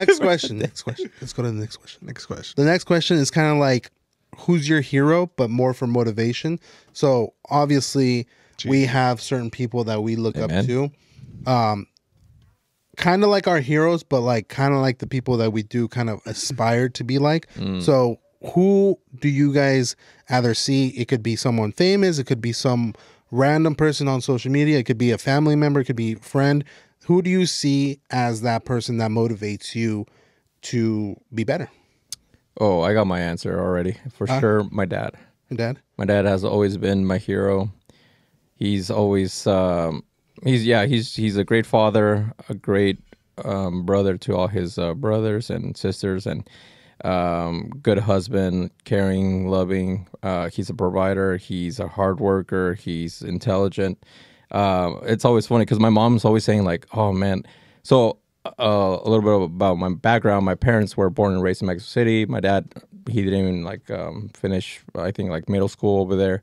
Next question. Next question. Let's go to the next question. Next question. The next question is kind of like, who's your hero, but more for motivation. So obviously, we have certain people that we look up to, kind of like our heroes, but like kind of like the people that we do kind of aspire to be like. So who do you guys either see? It could be someone famous. It could be some random person on social media. It could be a family member. It could be a friend. Who do you see as that person that motivates you to be better? Oh, I got my answer already. For sure, my dad. Your dad? My dad has always been my hero. He's always he's a great father, a great brother to all his brothers and sisters, and good husband, caring, loving. He's a provider. He's a hard worker. He's intelligent. It's always funny because my mom's always saying like, "Oh man." So a little bit about my background. My parents were born and raised in Mexico City. My dad, he didn't even like finish, I think, like middle school over there.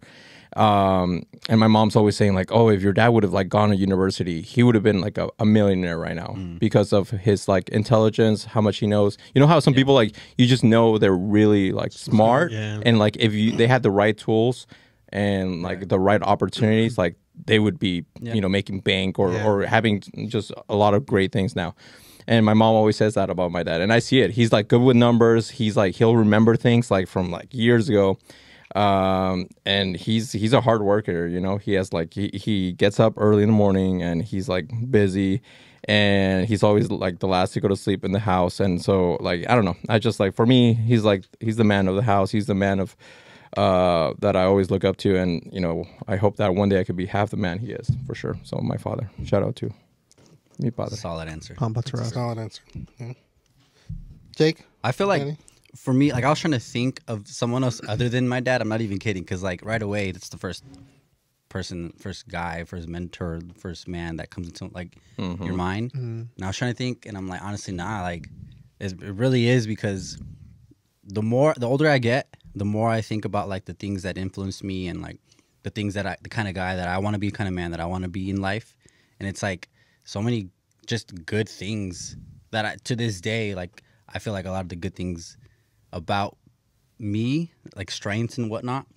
And my mom's always saying like, "Oh, if your dad would have like gone to university, he would have been like a millionaire right now because of his like intelligence, how much he knows." You know how some people like you just know they're really like smart, and like if they had the right tools and like the right opportunities, like they would be you know making bank or having just a lot of great things now. And my mom always says that about my dad, and I see it. He's like good with numbers. He's like he'll remember things like from like years ago. And he's a hard worker, you know. He has like he gets up early in the morning and he's like busy, and he's always like the last to go to sleep in the house. And so like I don't know, I just like for me he's the man of the house. He's the man of that I always look up to, and you know I hope that one day I could be half the man he is for sure. So my father, shout out to mi padre. Solid answer. Solid answer. Yeah. Jake, I feel like Danny? for me, like I was trying to think of someone else other than my dad. I'm not even kidding, because like right away, that's the first person, first guy, first mentor, first man that comes into like your mind. And I was trying to think, and I'm like, honestly, nah. Like it really is, because the older I get, the more I think about like the things that influenced me, and like the things that the kind of guy that I want to be, kind of man that I want to be in life. And it's like so many just good things that to this day, like I feel like a lot of the good things about me, like strengths and whatnot,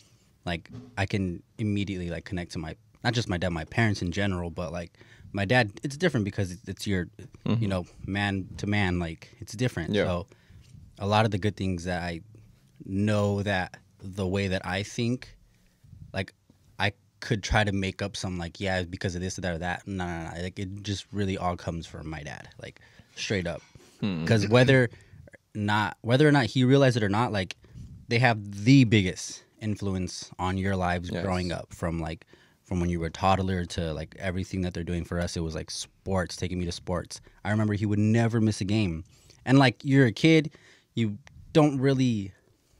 like I can immediately like connect to not just my dad, my parents in general, but like my dad, it's different because it's your, you know, man to man, like it's different. Yeah. So a lot of the good things that I know, that the way that I think, like I could try to make up some like, yeah, because of this or that or that. No. Like it just really all comes from my dad, like straight up. Because whether or not he realized it or not, like they have the biggest influence on your lives growing up, from when you were a toddler to like everything that they're doing for us. It was like sports, taking me to sports. I remember he would never miss a game. And like you're a kid, you don't really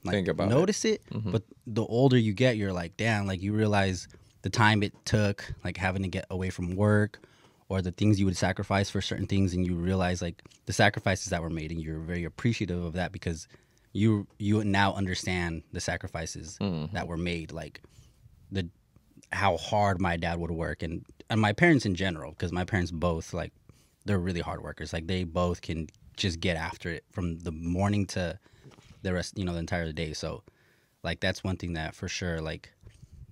like think about notice it. But the older you get, you're like, damn, like you realize the time it took, like having to get away from work, or the things you would sacrifice for certain things, and you realize like the sacrifices that were made, and you're very appreciative of that because you now understand the sacrifices that were made, like how hard my dad would work, and my parents in general, because my parents both, like, they're really hard workers. Like they both can just get after it from the morning to the rest, you know, the entire day. So like that's one thing that for sure, like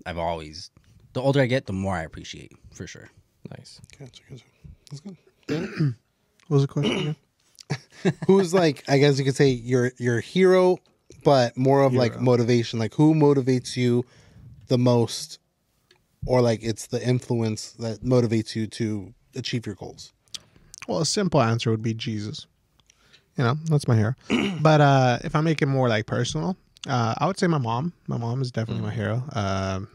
I've always, the older I get, the more I appreciate, for sure. Nice. Gotcha. That's good. What was the question again? Who's like, I guess you could say your hero, but more of like motivation. Like who motivates you the most, or like it's the influence that motivates you to achieve your goals? Well, a simple answer would be Jesus. You know, that's my hero. But if I make it more like personal, I would say my mom. My mom is definitely my hero.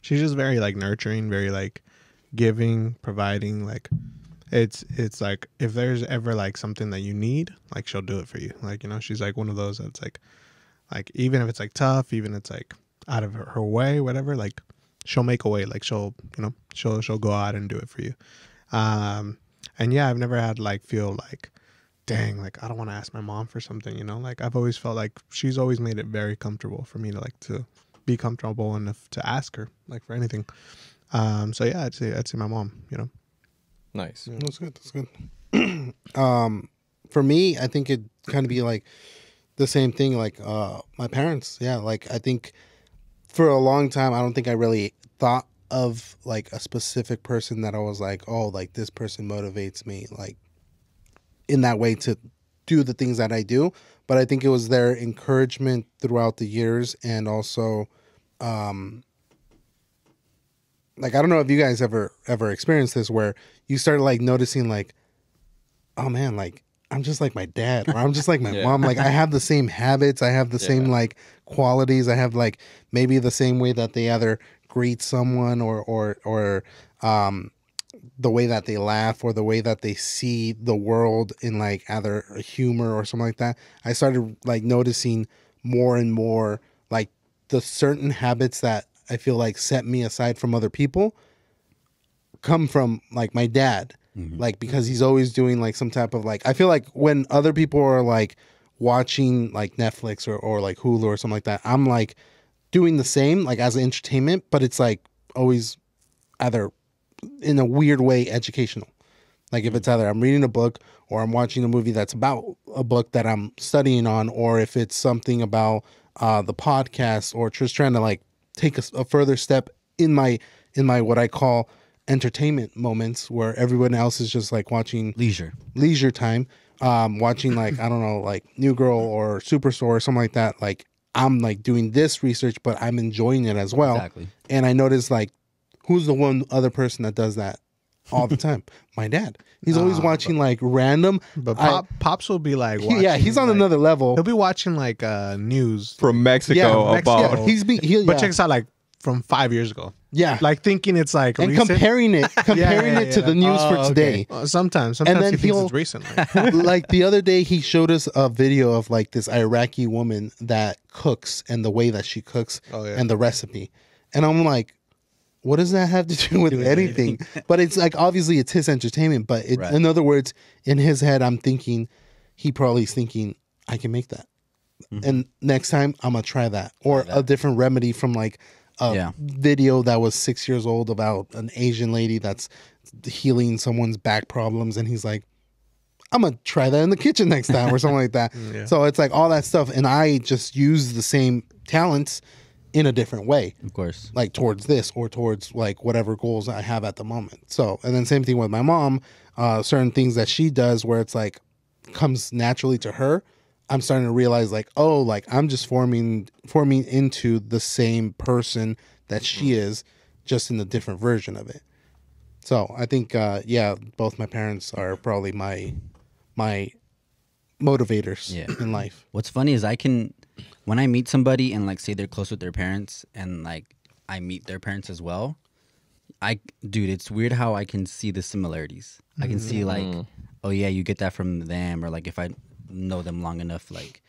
She's just very like nurturing, very like giving, providing. Like it's like if there's ever like something that you need, like she'll do it for you. Like, you know, she's like one of those that's like even if it's like tough, even if it's like out of her way, whatever, like she'll make a way. Like she'll go out and do it for you. And yeah, I've never had like feel like, dang, like I don't want to ask my mom for something, you know. Like I've always felt like she's always made it very comfortable for me to like to be comfortable enough to ask her like for anything. So yeah, I'd say my mom, you know. Nice. That's good. for me, I think it kind of be like the same thing. Like my parents, yeah. Like I think for a long time, I don't think I really thought of like a specific person that I was like, oh, like this person motivates me, like in that way to do the things that I do. But I think it was their encouragement throughout the years, and also, like I don't know if you guys ever experienced this, where you start like noticing like, oh man, like I'm just like my dad, or I'm just like my Yeah. mom. Like I have the same habits, I have the same like qualities, I have like maybe the same way that they either greet someone, or the way that they laugh, or the way that they see the world in like either humor or something like that. I started like noticing more and more like the certain habits that I feel like set me aside from other people come from like my dad. Like because he's always doing like some type of like, I feel like when other people are like watching like Netflix or like Hulu or something like that, I'm like doing the same like as entertainment, but it's like always either in a weird way educational. Like if it's either I'm reading a book or I'm watching a movie that's about a book that I'm studying on, or if it's something about the podcast, or just trying to like take a further step in my what I call entertainment moments, where everyone else is just like watching leisure time, watching like I don't know, like New Girl or Superstore or something like that. Like I'm like doing this research, but I'm enjoying it as well. Exactly. And I notice like who's the one other person that does that all the time? My dad. He's always watching like random. But Pops will be like, Yeah, he's on like, another level. He'll be watching like news. From Mexico Yeah, about yeah, But check this out, like from 5 years ago. yeah, Like thinking it's like and recent. comparing it to the news for Oh, today. Sometimes And then he thinks he'll- it's recent. Like, Like the other day, he showed us a video of like this Iraqi woman that cooks and the way that she cooks Oh, yeah. and the recipe. And I'm like, what does that have to do with anything? But it's like, obviously it's his entertainment, but Right. in other words, in his head, I'm thinking, he probably is thinking, I can make that. And next time I'm going to try that. Or a different remedy from like a Yeah. video that was 6 years old about an Asian lady that's healing someone's back problems. And he's like, I'm going to try that in the kitchen next time or something like that. Yeah. So it's like all that stuff. And I just use the same talents in a different way, Of course. like towards this or towards like whatever goals I have at the moment. So, and then same thing with my mom, certain things that she does where it's like comes naturally to her. I'm starting to realize like, oh, like I'm just forming into the same person that she is, just in a different version of it. So I think, yeah, both my parents are probably my motivators Yeah. in life. What's funny is when I meet somebody and like say they're close with their parents and like I meet their parents as well, dude, it's weird how I can see the similarities. I can see like, oh yeah, you get that from them, or like if I know them long enough, like,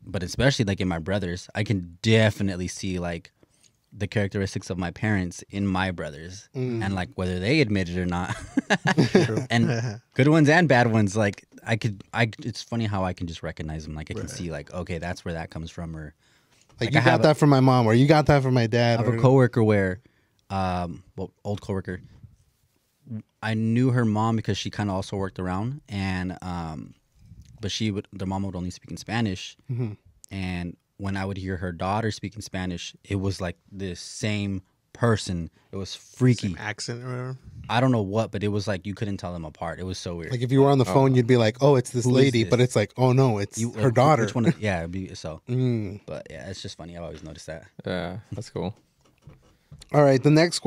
but especially like in my brothers, I can definitely see like the characteristics of my parents in my brothers, and like whether they admit it or not, and good ones and bad ones. Like it's funny how I can just recognize them. Like I can see like, okay, that's where that comes from, or Like Like, you I got have that from my mom, or you got that from my dad. I have or, a coworker where, old coworker. I knew her mom because she kind of also worked around, and but their mom would only speak in Spanish, and when I would hear her daughter speak in Spanish, it was like the same person. It was freaky. same accent or whatever. I don't know what, but it was like you couldn't tell them apart. It was so weird. like if you were on the phone, you'd be like, "Oh, it's this Who is lady," this? but it's like, "Oh no, it's her Like, daughter." Which one? Yeah, it'd be so. Mm. But yeah, it's just funny. I've always noticed that. Yeah, that's cool. All right, the next